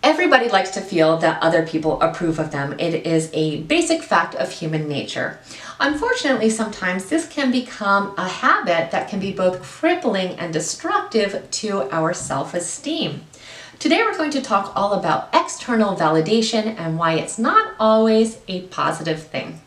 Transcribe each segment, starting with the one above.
Everybody likes to feel that other people approve of them. It is a basic fact of human nature. Unfortunately, sometimes this can become a habit that can be both crippling and destructive to our self-esteem. Today we're going to talk all about external validation and why it's not always a positive thing.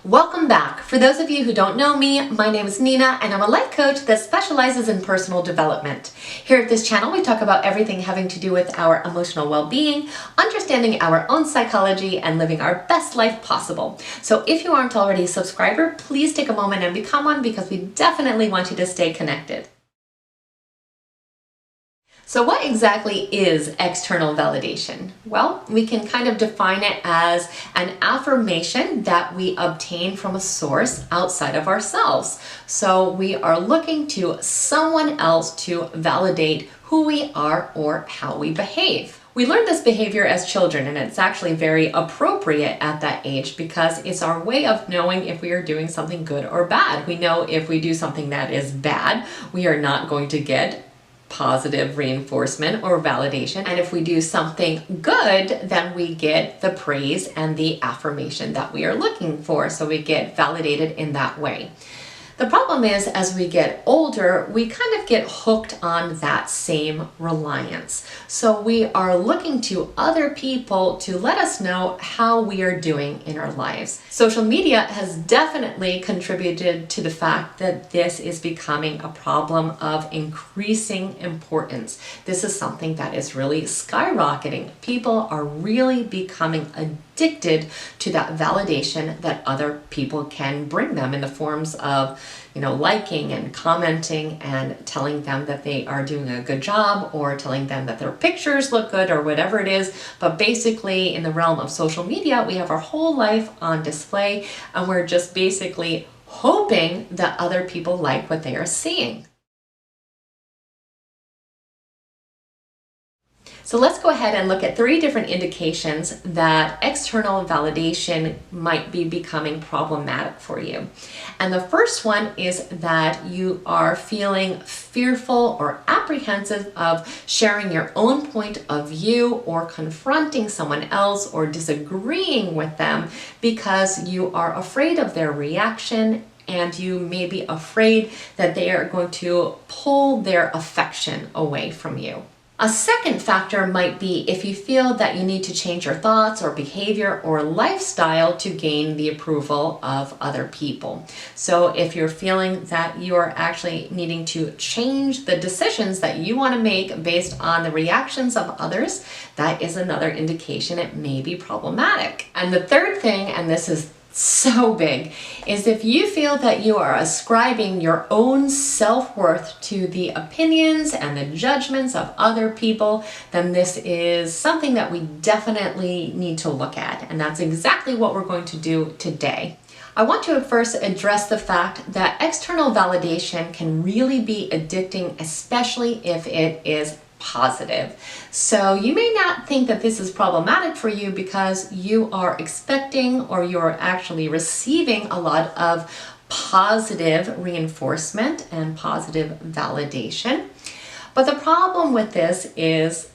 Welcome back. For those of you who don't know me, my name is Nena and I'm a life coach that specializes in personal development. Here at this channel, we talk about everything having to do with our emotional well-being, understanding our own psychology, and living our best life possible. So if you aren't already a subscriber, please take a moment and become one because we definitely want you to stay connected. So what exactly is external validation? Well, we can kind of define it as an affirmation that we obtain from a source outside of ourselves. So we are looking to someone else to validate who we are or how we behave. We learn this behavior as children, and it's actually very appropriate at that age because it's our way of knowing if we are doing something good or bad. We know if we do something that is bad, we are not going to get positive reinforcement or validation. And if we do something good, then we get the praise and the affirmation that we are looking for. So we get validated in that way. The problem is, as we get older, we kind of get hooked on that same reliance. So we are looking to other people to let us know how we are doing in our lives. Social media has definitely contributed to the fact that this is becoming a problem of increasing importance. This is something that is really skyrocketing. People are really becoming addicted to that validation that other people can bring them in the forms of, liking and commenting and telling them that they are doing a good job or telling them that their pictures look good or whatever it is. But basically, in the realm of social media, we have our whole life on display and we're just basically hoping that other people like what they are seeing. So let's go ahead and look at 3 different indications that external validation might be becoming problematic for you. And the first one is that you are feeling fearful or apprehensive of sharing your own point of view or confronting someone else or disagreeing with them because you are afraid of their reaction and you may be afraid that they are going to pull their affection away from you. A second factor might be if you feel that you need to change your thoughts or behavior or lifestyle to gain the approval of other people. So if you're feeling that you are actually needing to change the decisions that you want to make based on the reactions of others, that is another indication it may be problematic. And the third thing, and this is so big, is if you feel that you are ascribing your own self-worth to the opinions and the judgments of other people, then this is something that we definitely need to look at. And that's exactly what we're going to do today. I want to first address the fact that external validation can really be addicting, especially if it is positive. So you may not think that this is problematic for you because you are expecting or you're actually receiving a lot of positive reinforcement and positive validation. But the problem with this is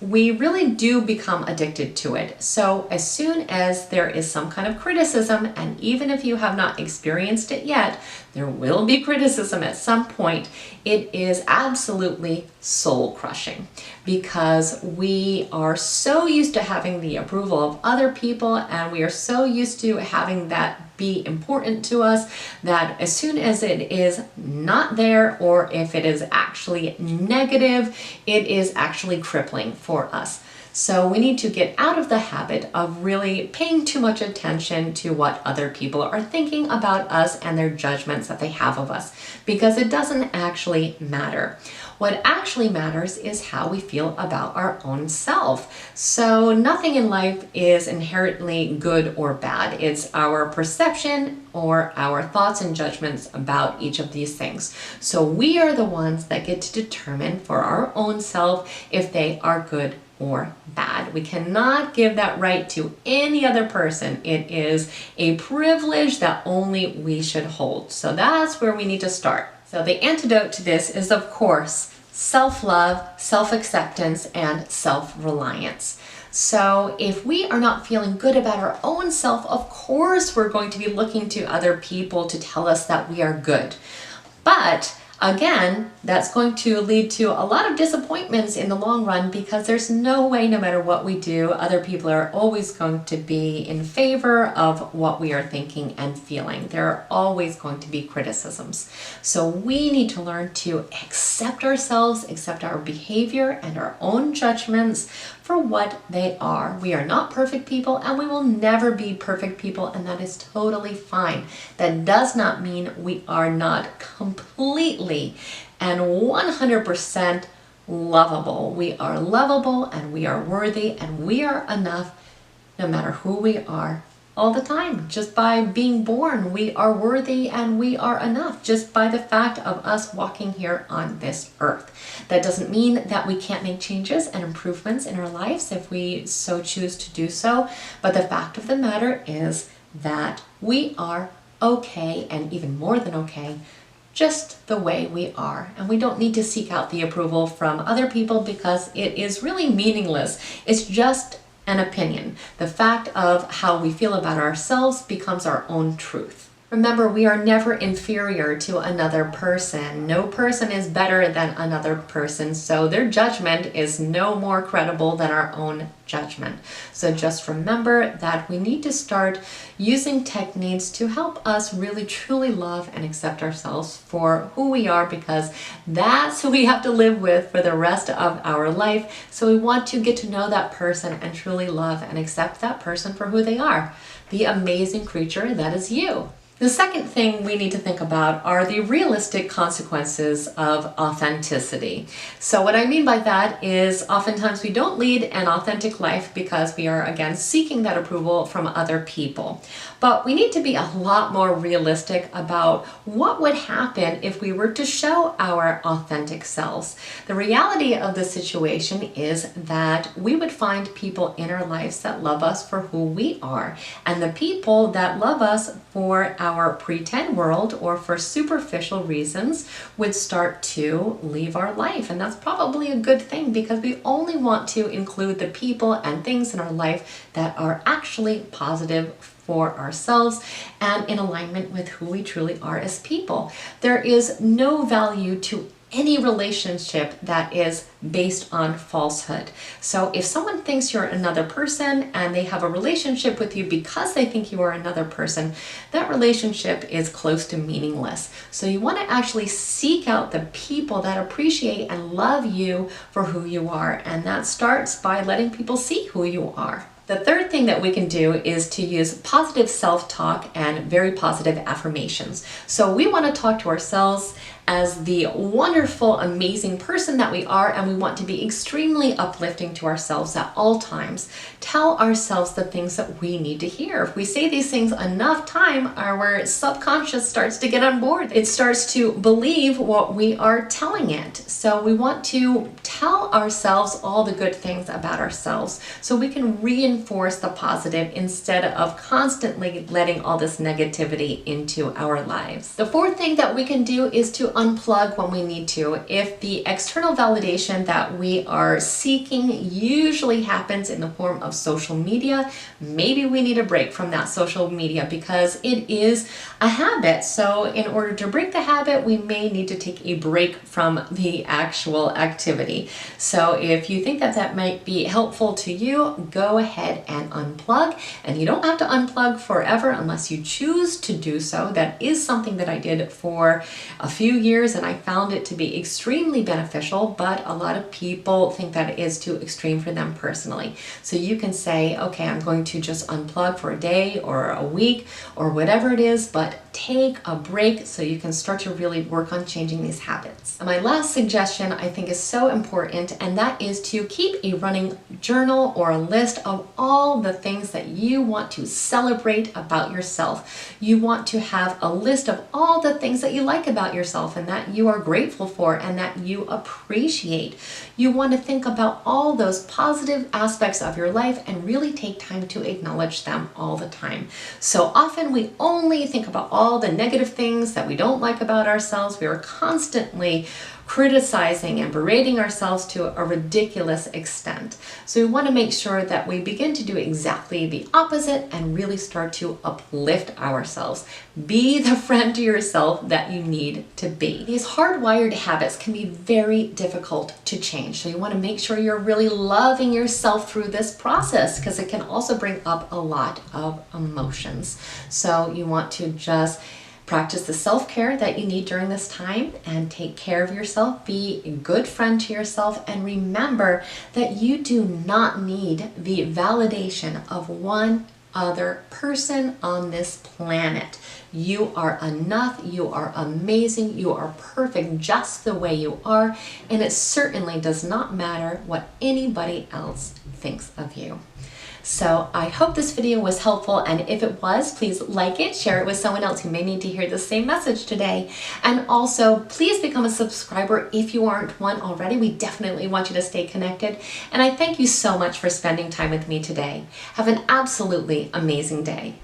we really do become addicted to it. So as soon as there is some kind of criticism, and even if you have not experienced it yet, there will be criticism at some point, it is absolutely soul crushing because we are so used to having the approval of other people and we are so used to having that be important to us that as soon as it is not there or if it is actually negative, it is actually crippling for us. So we need to get out of the habit of really paying too much attention to what other people are thinking about us and their judgments that they have of us, because it doesn't actually matter. What actually matters is how we feel about our own self. So nothing in life is inherently good or bad. It's our perception or our thoughts and judgments about each of these things. So we are the ones that get to determine for our own self if they are good or bad. We cannot give that right to any other person. It is a privilege that only we should hold. So that's where we need to start. So the antidote to this is, of course, self-love, self-acceptance, and self-reliance. So if we are not feeling good about our own self, of course we're going to be looking to other people to tell us that we are good. But again, that's going to lead to a lot of disappointments in the long run, because there's no way, no matter what we do, other people are always going to be in favor of what we are thinking and feeling. There are always going to be criticisms. So we need to learn to accept ourselves, accept our behavior and our own judgments for what they are. We are not perfect people, and we will never be perfect people, and that is totally fine. That does not mean we are not completely and 100% lovable. We are lovable, and we are worthy, and we are enough no matter who we are all the time. Just by being born, we are worthy and we are enough, just by the fact of us walking here on this earth. That doesn't mean that we can't make changes and improvements in our lives if we so choose to do so, but the fact of the matter is that we are okay, and even more than okay, just the way we are. And we don't need to seek out the approval from other people, because it is really meaningless. It's just an opinion. The fact of how we feel about ourselves becomes our own truth. Remember, we are never inferior to another person. No person is better than another person, so their judgment is no more credible than our own judgment. So just remember that we need to start using techniques to help us really truly love and accept ourselves for who we are, because that's who we have to live with for the rest of our life. So we want to get to know that person and truly love and accept that person for who they are, the amazing creature that is you. The second thing we need to think about are the realistic consequences of authenticity. So what I mean by that is, oftentimes we don't lead an authentic life because we are, again, seeking that approval from other people. But we need to be a lot more realistic about what would happen if we were to show our authentic selves. The reality of the situation is that we would find people in our lives that love us for who we are, and the people that love us for our pretend world or for superficial reasons would start to leave our life. And that's probably a good thing, because we only want to include the people and things in our life that are actually positive for ourselves and in alignment with who we truly are as people. There is no value to any relationship that is based on falsehood. So if someone thinks you're another person and they have a relationship with you because they think you are another person, that relationship is close to meaningless. So you want to actually seek out the people that appreciate and love you for who you are, and that starts by letting people see who you are. The third thing that we can do is to use positive self-talk and very positive affirmations. So we want to talk to ourselves as the wonderful, amazing person that we are, and we want to be extremely uplifting to ourselves at all times. Tell ourselves the things that we need to hear. If we say these things enough time, our subconscious starts to get on board. It starts to believe what we are telling it. So we want to tell ourselves all the good things about ourselves so we can reinforce the positive instead of constantly letting all this negativity into our lives. The fourth thing that we can do is to unplug when we need to. If the external validation that we are seeking usually happens in the form of social media, maybe we need a break from that social media because it is a habit. So in order to break the habit, we may need to take a break from the actual activity. So if you think that that might be helpful to you, go ahead and unplug. And you don't have to unplug forever unless you choose to do so. That is something that I did for a few years and I found it to be extremely beneficial, but a lot of people think that it is too extreme for them personally. So you can say, okay, I'm going to just unplug for a day or a week or whatever it is, but take a break so you can start to really work on changing these habits. And my last suggestion I think is so important, and that is to keep a running journal or a list of all the things that you want to celebrate about yourself. You want to have a list of all the things that you like about yourself. yourself and that you are grateful for and that you appreciate. You want to think about all those positive aspects of your life and really take time to acknowledge them all the time. So often we only think about all the negative things that we don't like about ourselves. We are constantly criticizing and berating ourselves to a ridiculous extent. So we want to make sure that we begin to do exactly the opposite and really start to uplift ourselves. Be the friend to yourself that you need to be. These hardwired habits can be very difficult to change. So you want to make sure you're really loving yourself through this process, because it can also bring up a lot of emotions. So you want to just practice the self-care that you need during this time and take care of yourself. Be a good friend to yourself, and remember that you do not need the validation of one other person on this planet. You are enough, you are amazing, you are perfect just the way you are, and it certainly does not matter what anybody else thinks of you. So I hope this video was helpful, and if it was, please like it, share it with someone else who may need to hear the same message today. And also, please become a subscriber if you aren't one already. We definitely want you to stay connected. And I thank you so much for spending time with me today. Have an absolutely amazing day.